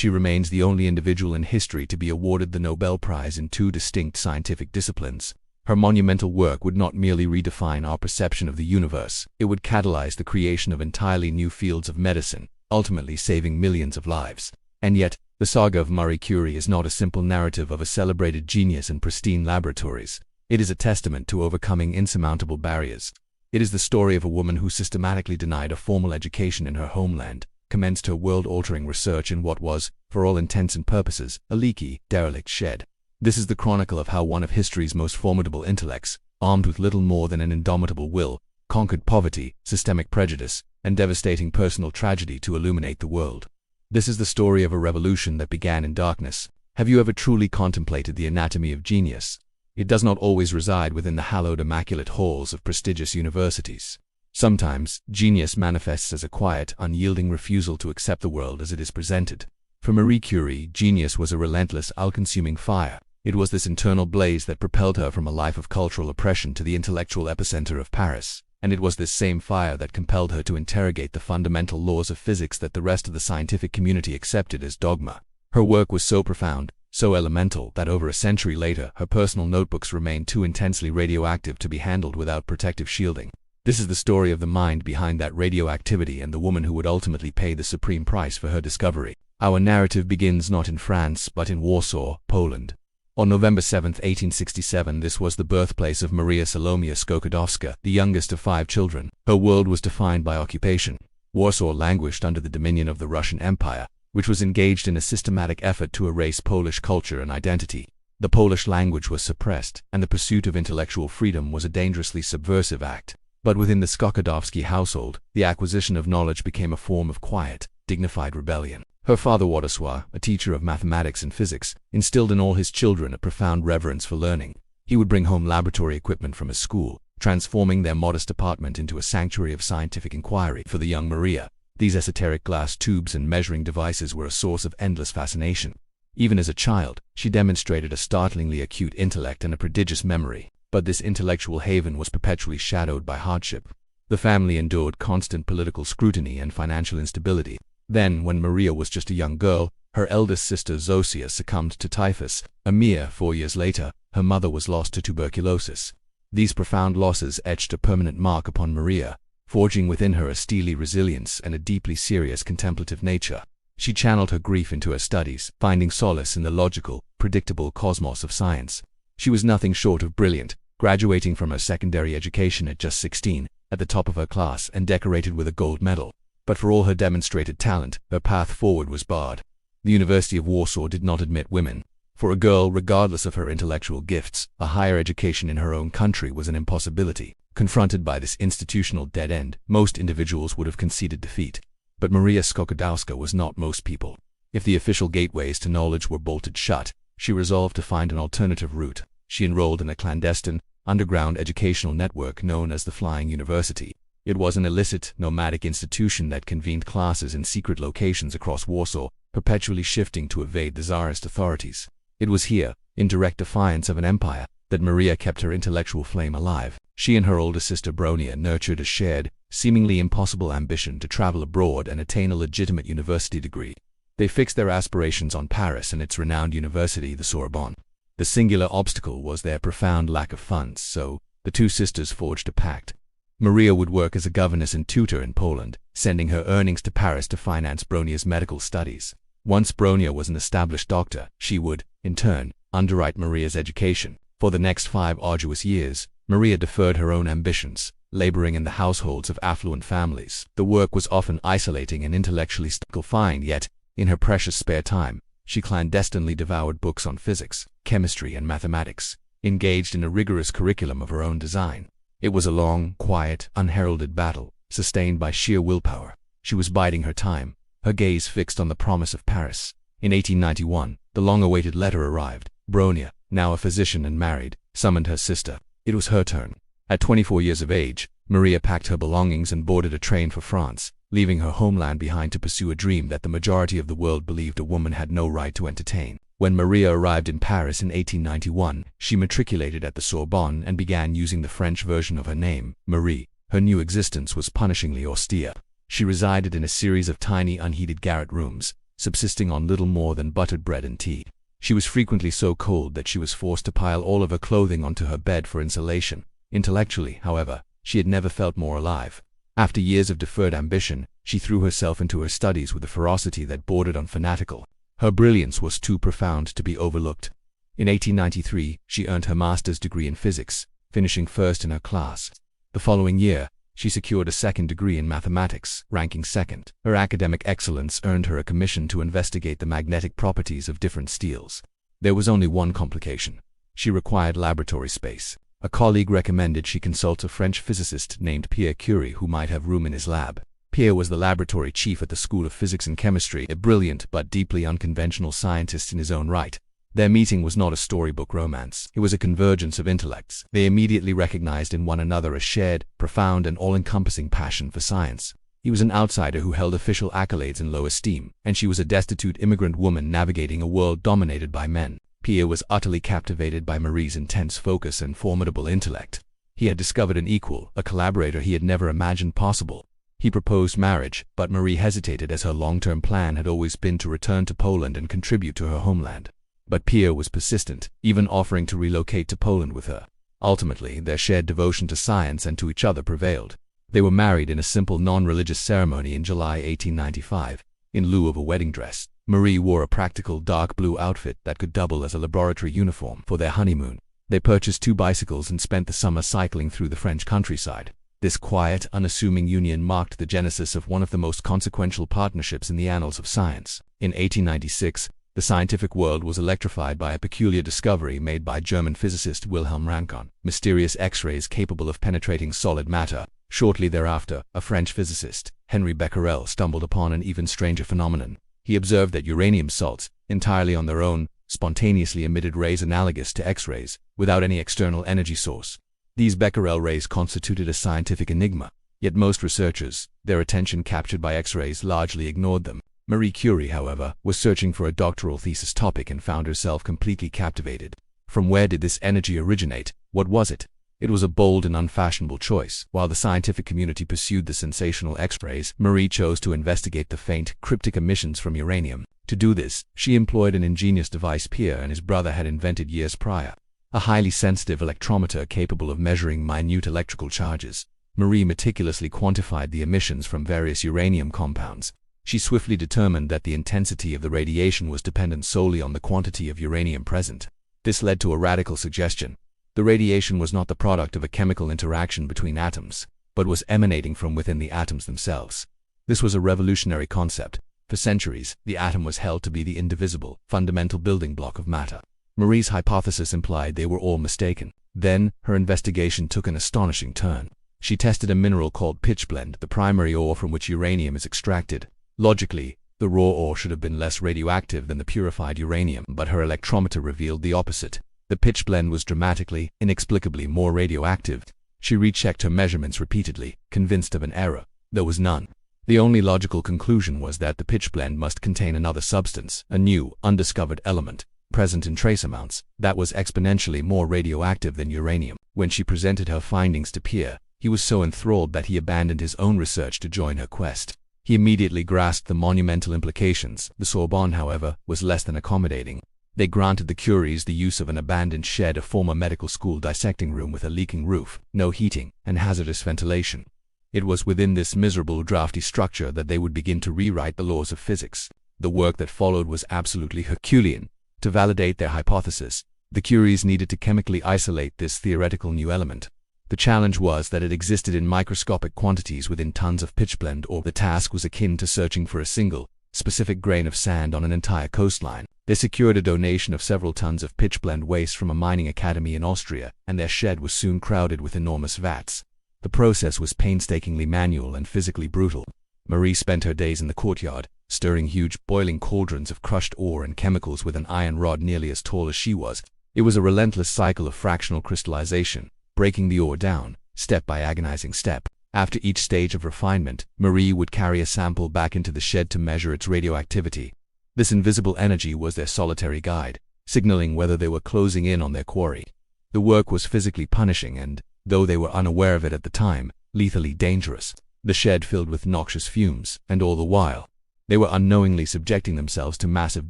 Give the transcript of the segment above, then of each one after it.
she remains the only individual in history to be awarded the Nobel Prize in two distinct scientific disciplines. Her monumental work would not merely redefine our perception of the universe, it would catalyze the creation of entirely new fields of medicine, ultimately saving millions of lives. And yet, the saga of Marie Curie is not a simple narrative of a celebrated genius in pristine laboratories. It is a testament to overcoming insurmountable barriers. It is the story of a woman who systematically denied a formal education in her homeland, commenced her world-altering research in what was, for all intents and purposes, a leaky, derelict shed. This is the chronicle of how one of history's most formidable intellects, armed with little more than an indomitable will, conquered poverty, systemic prejudice, and devastating personal tragedy to illuminate the world. This is the story of a revolution that began in darkness. Have you ever truly contemplated the anatomy of genius? It does not always reside within the hallowed immaculate halls of prestigious universities. Sometimes, genius manifests as a quiet, unyielding refusal to accept the world as it is presented. For Marie Curie, genius was a relentless, all-consuming fire. It was this internal blaze that propelled her from a life of cultural oppression to the intellectual epicenter of Paris. And it was this same fire that compelled her to interrogate the fundamental laws of physics that the rest of the scientific community accepted as dogma. Her work was so profound, so elemental, that over a century later, her personal notebooks remained too intensely radioactive to be handled without protective shielding. This is the story of the mind behind that radioactivity and the woman who would ultimately pay the supreme price for her discovery. Our narrative begins not in France, but in Warsaw, Poland. On November 7, 1867, this was the birthplace of Maria Salomia Skłodowska, the youngest of 5 children. Her world was defined by occupation. Warsaw languished under the dominion of the Russian Empire, which was engaged in a systematic effort to erase Polish culture and identity. The Polish language was suppressed, and the pursuit of intellectual freedom was a dangerously subversive act. But within the Skłodowski household, the acquisition of knowledge became a form of quiet, dignified rebellion. Her father Władysław, a teacher of mathematics and physics, instilled in all his children a profound reverence for learning. He would bring home laboratory equipment from his school, transforming their modest apartment into a sanctuary of scientific inquiry for the young Maria. These esoteric glass tubes and measuring devices were a source of endless fascination. Even as a child, she demonstrated a startlingly acute intellect and a prodigious memory. But this intellectual haven was perpetually shadowed by hardship. The family endured constant political scrutiny and financial instability. Then, when Maria was just a young girl, her eldest sister Zosia succumbed to typhus. A mere 4 years later, her mother was lost to tuberculosis. These profound losses etched a permanent mark upon Maria, forging within her a steely resilience and a deeply serious contemplative nature. She channeled her grief into her studies, finding solace in the logical, predictable cosmos of science. She was nothing short of brilliant, graduating from her secondary education at just 16, at the top of her class and decorated with a gold medal. But for all her demonstrated talent, her path forward was barred. The University of Warsaw did not admit women. For a girl, regardless of her intellectual gifts, a higher education in her own country was an impossibility. Confronted by this institutional dead end, most individuals would have conceded defeat. But Maria Skłodowska was not most people. If the official gateways to knowledge were bolted shut, she resolved to find an alternative route. She enrolled in a clandestine, underground educational network known as the Flying University. It was an illicit, nomadic institution that convened classes in secret locations across Warsaw, perpetually shifting to evade the Tsarist authorities. It was here, in direct defiance of an empire, that Maria kept her intellectual flame alive. She and her older sister Bronia nurtured a shared, seemingly impossible ambition to travel abroad and attain a legitimate university degree. They fixed their aspirations on Paris and its renowned university, the Sorbonne. The singular obstacle was their profound lack of funds, so the two sisters forged a pact. Maria would work as a governess and tutor in Poland, sending her earnings to Paris to finance Bronia's medical studies. Once Bronia was an established doctor, she would, in turn, underwrite Maria's education. For the next 5 arduous years, Maria deferred her own ambitions, laboring in the households of affluent families. The work was often isolating and intellectually stultifying, yet, in her precious spare time, she clandestinely devoured books on physics, chemistry, and mathematics, engaged in a rigorous curriculum of her own design. It was a long, quiet, unheralded battle, sustained by sheer willpower. She was biding her time, her gaze fixed on the promise of Paris. In 1891, the long-awaited letter arrived. Bronia, now a physician and married, summoned her sister. It was her turn. At 24 years of age, Maria packed her belongings and boarded a train for France, leaving her homeland behind to pursue a dream that the majority of the world believed a woman had no right to entertain. When Maria arrived in Paris in 1891, she matriculated at the Sorbonne and began using the French version of her name, Marie. Her new existence was punishingly austere. She resided in a series of tiny, unheated garret rooms, subsisting on little more than buttered bread and tea. She was frequently so cold that she was forced to pile all of her clothing onto her bed for insulation. Intellectually, however, she had never felt more alive. After years of deferred ambition, she threw herself into her studies with a ferocity that bordered on fanatical. Her brilliance was too profound to be overlooked. In 1893, she earned her master's degree in physics, finishing first in her class. The following year, she secured a second degree in mathematics, ranking second. Her academic excellence earned her a commission to investigate the magnetic properties of different steels. There was only one complication. She required laboratory space. A colleague recommended she consult a French physicist named Marie Curie who might have room in his lab. Pierre was the laboratory chief at the School of Physics and Chemistry, a brilliant but deeply unconventional scientist in his own right. Their meeting was not a storybook romance. It was a convergence of intellects. They immediately recognized in one another a shared, profound, and all-encompassing passion for science. He was an outsider who held official accolades in low esteem, and she was a destitute immigrant woman navigating a world dominated by men. Pierre was utterly captivated by Marie's intense focus and formidable intellect. He had discovered an equal, a collaborator he had never imagined possible. He proposed marriage, but Marie hesitated as her long-term plan had always been to return to Poland and contribute to her homeland. But Pierre was persistent, even offering to relocate to Poland with her. Ultimately, their shared devotion to science and to each other prevailed. They were married in a simple non-religious ceremony in July 1895. In lieu of a wedding dress, Marie wore a practical dark blue outfit that could double as a laboratory uniform for their honeymoon. They purchased 2 bicycles and spent the summer cycling through the French countryside. This quiet, unassuming union marked the genesis of one of the most consequential partnerships in the annals of science. In 1896, the scientific world was electrified by a peculiar discovery made by German physicist Wilhelm Röntgen: mysterious X-rays capable of penetrating solid matter. Shortly thereafter, a French physicist, Henri Becquerel, stumbled upon an even stranger phenomenon. He observed that uranium salts, entirely on their own, spontaneously emitted rays analogous to X-rays, without any external energy source. These Becquerel rays constituted a scientific enigma, yet most researchers, their attention captured by X-rays, largely ignored them. Marie Curie, however, was searching for a doctoral thesis topic and found herself completely captivated. From where did this energy originate? What was it? It was a bold and unfashionable choice. While the scientific community pursued the sensational X-rays, Marie chose to investigate the faint, cryptic emissions from uranium. To do this, she employed an ingenious device Pierre and his brother had invented years prior: a highly sensitive electrometer capable of measuring minute electrical charges. Marie meticulously quantified the emissions from various uranium compounds. She swiftly determined that the intensity of the radiation was dependent solely on the quantity of uranium present. This led to a radical suggestion. The radiation was not the product of a chemical interaction between atoms, but was emanating from within the atoms themselves. This was a revolutionary concept. For centuries, the atom was held to be the indivisible, fundamental building block of matter. Marie's hypothesis implied they were all mistaken. Then, her investigation took an astonishing turn. She tested a mineral called pitchblende, the primary ore from which uranium is extracted. Logically, the raw ore should have been less radioactive than the purified uranium, but her electrometer revealed the opposite. The pitchblende was dramatically, inexplicably more radioactive. She rechecked her measurements repeatedly, convinced of an error. There was none. The only logical conclusion was that the pitchblende must contain another substance, a new, undiscovered element, present in trace amounts, that was exponentially more radioactive than uranium. When she presented her findings to Pierre, he was so enthralled that he abandoned his own research to join her quest. He immediately grasped the monumental implications. The Sorbonne, however, was less than accommodating. They granted the Curies the use of an abandoned shed, a former medical school dissecting room with a leaking roof, no heating, and hazardous ventilation. It was within this miserable, drafty structure that they would begin to rewrite the laws of physics. The work that followed was absolutely Herculean. To validate their hypothesis, the Curies needed to chemically isolate this theoretical new element. The challenge was that it existed in microscopic quantities within tons of pitchblende, or the task was akin to searching for a single, specific grain of sand on an entire coastline. They secured a donation of several tons of pitchblende waste from a mining academy in Austria, and their shed was soon crowded with enormous vats. The process was painstakingly manual and physically brutal. Marie spent her days in the courtyard, stirring huge, boiling cauldrons of crushed ore and chemicals with an iron rod nearly as tall as she was. It was a relentless cycle of fractional crystallization, breaking the ore down, step by agonizing step. After each stage of refinement, Marie would carry a sample back into the shed to measure its radioactivity. This invisible energy was their solitary guide, signaling whether they were closing in on their quarry. The work was physically punishing and, though they were unaware of it at the time, lethally dangerous. The shed filled with noxious fumes, and all the while, They were unknowingly subjecting themselves to massive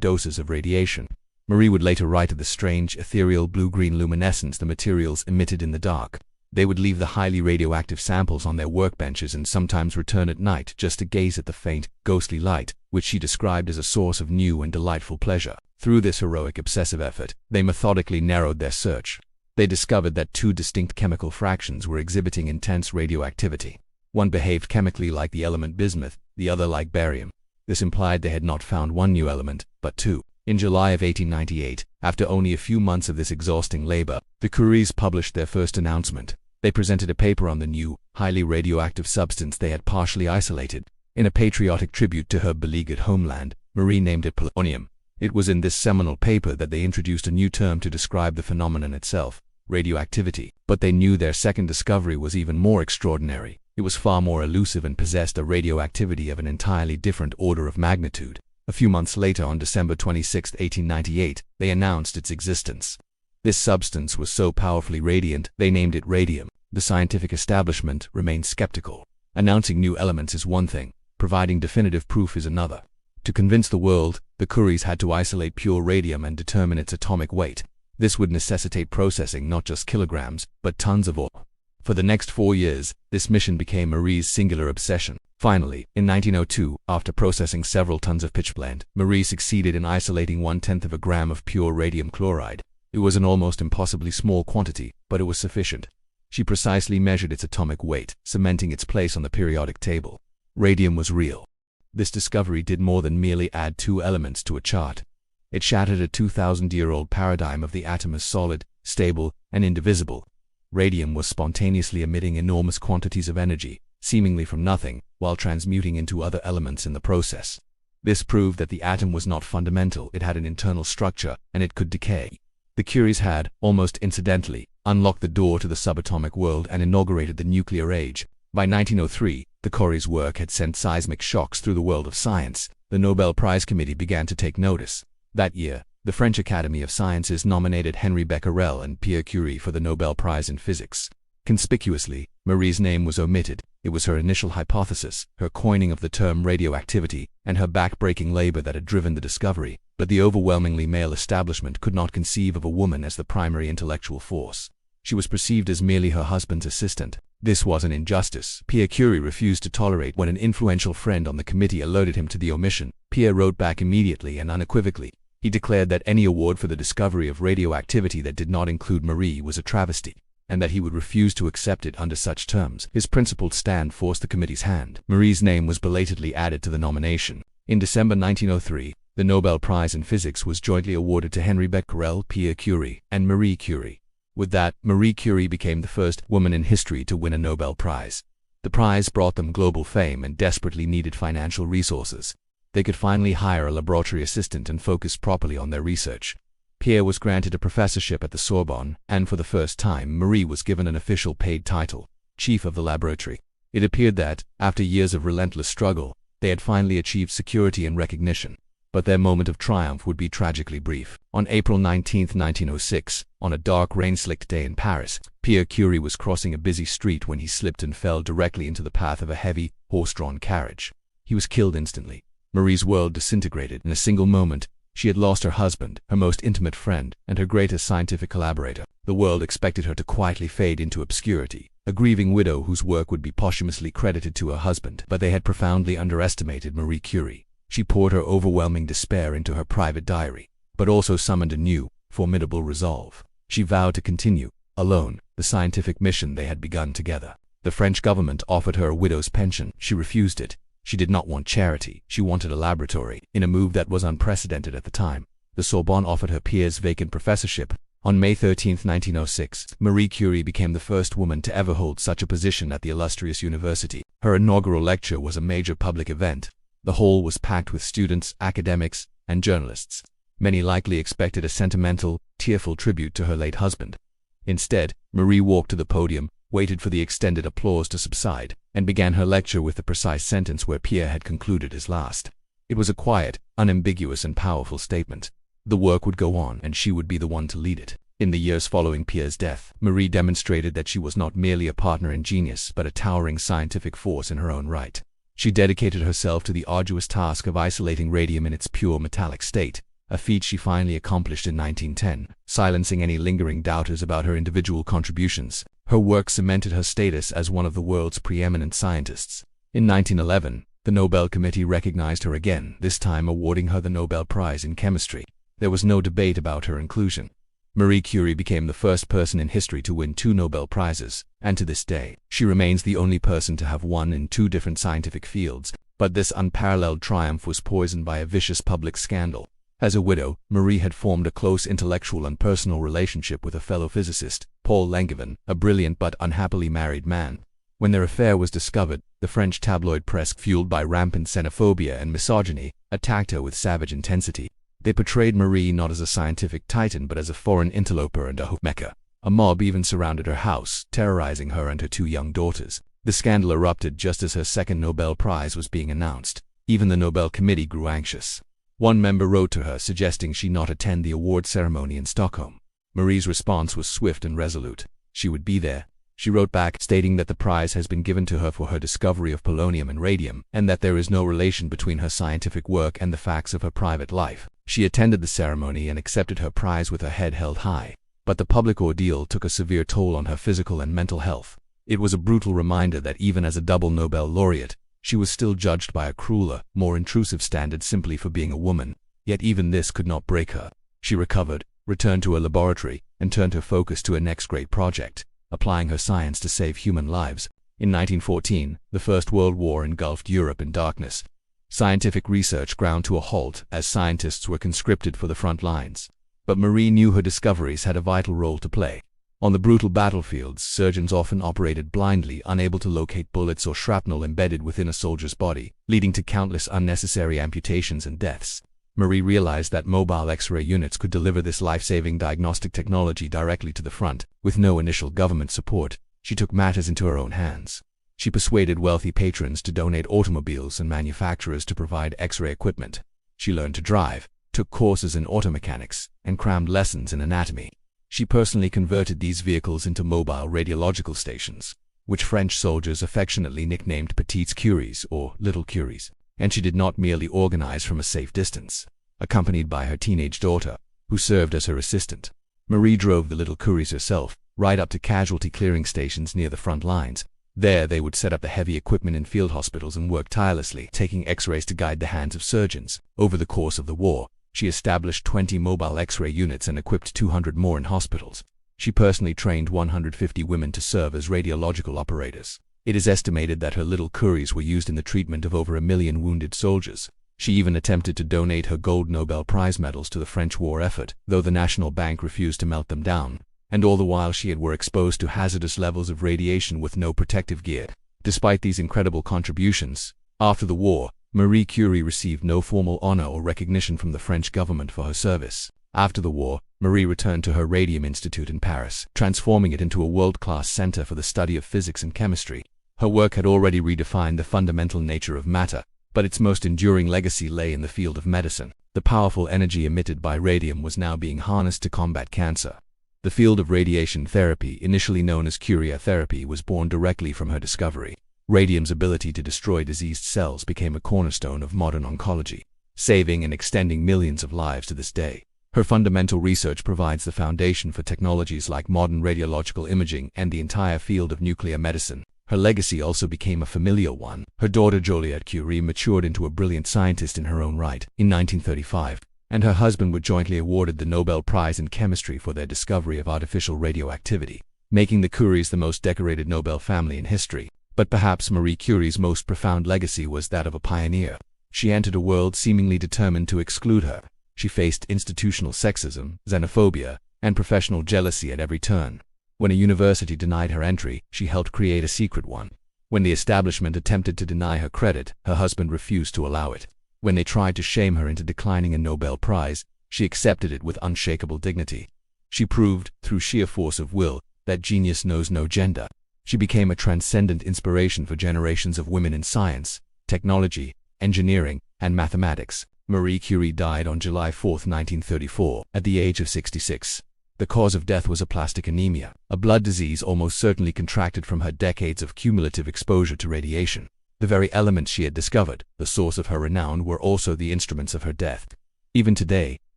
doses of radiation. Marie would later write of the strange, ethereal blue-green luminescence the materials emitted in the dark. They would leave the highly radioactive samples on their workbenches and sometimes return at night just to gaze at the faint, ghostly light, which she described as a source of new and delightful pleasure. Through this heroic obsessive effort, they methodically narrowed their search. They discovered that two distinct chemical fractions were exhibiting intense radioactivity. One behaved chemically like the element bismuth, the other like barium. This implied they had not found one new element, but two. In July of 1898, after only a few months of this exhausting labor, the Curies published their first announcement. They presented a paper on the new, highly radioactive substance they had partially isolated. In a patriotic tribute to her beleaguered homeland, Marie named it polonium. It was in this seminal paper that they introduced a new term to describe the phenomenon itself, radioactivity. But they knew their second discovery was even more extraordinary. It was far more elusive and possessed a radioactivity of an entirely different order of magnitude. A few months later, on December 26, 1898, they announced its existence. This substance was so powerfully radiant, they named it radium. The scientific establishment remained skeptical. Announcing new elements is one thing, providing definitive proof is another. To convince the world, the Curies had to isolate pure radium and determine its atomic weight. This would necessitate processing not just kilograms, but tons of ore. For the next 4 years, this mission became Marie's singular obsession. Finally, in 1902, after processing several tons of pitchblende, Marie succeeded in isolating 1/10 of a gram of pure radium chloride. It was an almost impossibly small quantity, but it was sufficient. She precisely measured its atomic weight, cementing its place on the periodic table. Radium was real. This discovery did more than merely add 2 elements to a chart. It shattered a 2,000-year-old paradigm of the atom as solid, stable, and indivisible. Radium was spontaneously emitting enormous quantities of energy, seemingly from nothing, while transmuting into other elements in the process. This proved that the atom was not fundamental, it had an internal structure, and it could decay. The Curies had, almost incidentally, unlocked the door to the subatomic world and inaugurated the nuclear age. By 1903, the Curies' work had sent seismic shocks through the world of science. The Nobel Prize Committee began to take notice. That year, the French Academy of Sciences nominated Henri Becquerel and Pierre Curie for the Nobel Prize in Physics. Conspicuously, Marie's name was omitted. It was her initial hypothesis, her coining of the term radioactivity, and her back-breaking labor that had driven the discovery. But the overwhelmingly male establishment could not conceive of a woman as the primary intellectual force. She was perceived as merely her husband's assistant. This was an injustice. Pierre Curie refused to tolerate when an influential friend on the committee alerted him to the omission. Pierre wrote back immediately and unequivocally. He declared that any award for the discovery of radioactivity that did not include Marie was a travesty, and that he would refuse to accept it under such terms. His principled stand forced the committee's hand. Marie's name was belatedly added to the nomination. In December 1903, the Nobel Prize in Physics was jointly awarded to Henri Becquerel, Pierre Curie, and Marie Curie. With that, Marie Curie became the first woman in history to win a Nobel Prize. The prize brought them global fame and desperately needed financial resources. They could finally hire a laboratory assistant and focus properly on their research. Pierre was granted a professorship at the Sorbonne, and for the first time, Marie was given an official paid title, chief of the laboratory. It appeared that, after years of relentless struggle, they had finally achieved security and recognition. But their moment of triumph would be tragically brief. On April 19, 1906, on a dark rain-slicked day in Paris, Pierre Curie was crossing a busy street when he slipped and fell directly into the path of a heavy, horse-drawn carriage. He was killed instantly. Marie's world disintegrated. In a single moment, she had lost her husband, her most intimate friend, and her greatest scientific collaborator. The world expected her to quietly fade into obscurity, a grieving widow whose work would be posthumously credited to her husband. But they had profoundly underestimated Marie Curie. She poured her overwhelming despair into her private diary, but also summoned a new, formidable resolve. She vowed to continue, alone, the scientific mission they had begun together. The French government offered her a widow's pension. She refused it. She did not want charity. She wanted a laboratory, in a move that was unprecedented at the time. The Sorbonne offered her Pierre's vacant professorship. On May 13, 1906, Marie Curie became the first woman to ever hold such a position at the illustrious university. Her inaugural lecture was a major public event. The hall was packed with students, academics, and journalists. Many likely expected a sentimental, tearful tribute to her late husband. Instead, Marie walked to the podium, waited for the extended applause to subside, and began her lecture with the precise sentence where Pierre had concluded his last. It was a quiet, unambiguous, and powerful statement. The work would go on, and she would be the one to lead it. In the years following Pierre's death, Marie demonstrated that she was not merely a partner in genius, but a towering scientific force in her own right. She dedicated herself to the arduous task of isolating radium in its pure metallic state, a feat she finally accomplished in 1910, silencing any lingering doubters about her individual contributions. Her work cemented her status as one of the world's preeminent scientists. In 1911, the Nobel Committee recognized her again, this time awarding her the Nobel Prize in Chemistry. There was no debate about her inclusion. Marie Curie became the first person in history to win 2 Nobel Prizes, and to this day, she remains the only person to have won in 2 different scientific fields. But this unparalleled triumph was poisoned by a vicious public scandal. As a widow, Marie had formed a close intellectual and personal relationship with a fellow physicist, Paul Langevin, a brilliant but unhappily married man. When their affair was discovered, the French tabloid press, fueled by rampant xenophobia and misogyny, attacked her with savage intensity. They portrayed Marie not as a scientific titan but as a foreign interloper and a hoodlum. A mob even surrounded her house, terrorizing her and her 2 young daughters. The scandal erupted just as her second Nobel Prize was being announced. Even the Nobel Committee grew anxious. One member wrote to her suggesting she not attend the award ceremony in Stockholm. Marie's response was swift and resolute. She would be there. She wrote back, stating that the prize has been given to her for her discovery of polonium and radium, and that there is no relation between her scientific work and the facts of her private life. She attended the ceremony and accepted her prize with her head held high. But the public ordeal took a severe toll on her physical and mental health. It was a brutal reminder that even as a double Nobel laureate, she was still judged by a crueler, more intrusive standard simply for being a woman. Yet even this could not break her. She recovered, returned to her laboratory, and turned her focus to her next great project, applying her science to save human lives. In 1914, the First World War engulfed Europe in darkness. Scientific research ground to a halt as scientists were conscripted for the front lines. But Marie knew her discoveries had a vital role to play. On the brutal battlefields, surgeons often operated blindly, unable to locate bullets or shrapnel embedded within a soldier's body, leading to countless unnecessary amputations and deaths. Marie realized that mobile X-ray units could deliver this life-saving diagnostic technology directly to the front. With no initial government support, she took matters into her own hands. She persuaded wealthy patrons to donate automobiles and manufacturers to provide X-ray equipment. She learned to drive, took courses in automechanics, and crammed lessons in anatomy. She personally converted these vehicles into mobile radiological stations, which French soldiers affectionately nicknamed Petites Curies or Little Curies. And she did not merely organize from a safe distance. Accompanied by her teenage daughter, who served as her assistant, Marie drove the Little Curies herself, right up to casualty clearing stations near the front lines. There they would set up the heavy equipment in field hospitals and work tirelessly, taking X-rays to guide the hands of surgeons. Over the course of the war, she established 20 mobile X-ray units and equipped 200 more in hospitals. She personally trained 150 women to serve as radiological operators. It is estimated that her Little Curies were used in the treatment of over 1 million wounded soldiers. She even attempted to donate her gold Nobel Prize medals to the French war effort, though the National Bank refused to melt them down. And all the while she were exposed to hazardous levels of radiation with no protective gear. Despite these incredible contributions, after the war, Marie Curie received no formal honor or recognition from the French government for her service. After the war, Marie returned to her Radium Institute in Paris, transforming it into a world-class center for the study of physics and chemistry. Her work had already redefined the fundamental nature of matter, but its most enduring legacy lay in the field of medicine. The powerful energy emitted by radium was now being harnessed to combat cancer. The field of radiation therapy, initially known as Curie therapy, was born directly from her discovery. Radium's ability to destroy diseased cells became a cornerstone of modern oncology, saving and extending millions of lives to this day. Her fundamental research provides the foundation for technologies like modern radiological imaging and the entire field of nuclear medicine. Her legacy also became a familial one. Her daughter Joliette Curie matured into a brilliant scientist in her own right in 1935, and her husband were jointly awarded the Nobel Prize in Chemistry for their discovery of artificial radioactivity, making the Curies the most decorated Nobel family in history. But perhaps Marie Curie's most profound legacy was that of a pioneer. She entered a world seemingly determined to exclude her. She faced institutional sexism, xenophobia, and professional jealousy at every turn. When a university denied her entry, she helped create a secret one. When the establishment attempted to deny her credit, her husband refused to allow it. When they tried to shame her into declining a Nobel Prize, she accepted it with unshakable dignity. She proved, through sheer force of will, that genius knows no gender. She became a transcendent inspiration for generations of women in science, technology, engineering, and mathematics. Marie Curie died on July 4, 1934, at the age of 66. The cause of death was aplastic anemia, a blood disease almost certainly contracted from her decades of cumulative exposure to radiation. The very elements she had discovered, the source of her renown, were also the instruments of her death. Even today,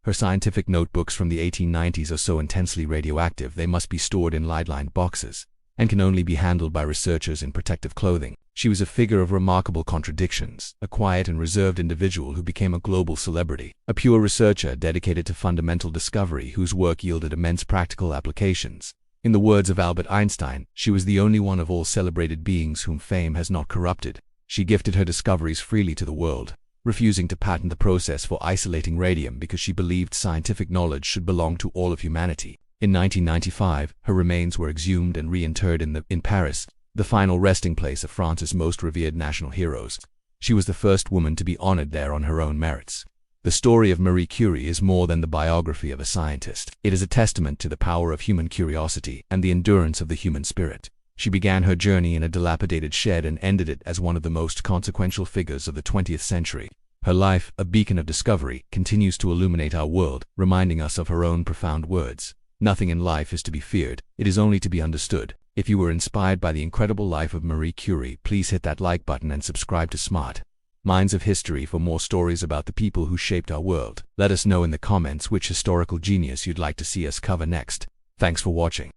her scientific notebooks from the 1890s are so intensely radioactive they must be stored in lead-lined boxes, and can only be handled by researchers in protective clothing. She was a figure of remarkable contradictions, a quiet and reserved individual who became a global celebrity, a pure researcher dedicated to fundamental discovery whose work yielded immense practical applications. In the words of Albert Einstein, she was the only one of all celebrated beings whom fame has not corrupted. She gifted her discoveries freely to the world, refusing to patent the process for isolating radium because she believed scientific knowledge should belong to all of humanity. In 1995, her remains were exhumed and reinterred in Paris, the final resting place of France's most revered national heroes. She was the first woman to be honored there on her own merits. The story of Marie Curie is more than the biography of a scientist. It is a testament to the power of human curiosity and the endurance of the human spirit. She began her journey in a dilapidated shed and ended it as one of the most consequential figures of the 20th century. Her life, a beacon of discovery, continues to illuminate our world, reminding us of her own profound words. Nothing in life is to be feared, it is only to be understood. If you were inspired by the incredible life of Marie Curie, please hit that like button and subscribe to Smart Minds of History for more stories about the people who shaped our world. Let us know in the comments which historical genius you'd like to see us cover next. Thanks for watching.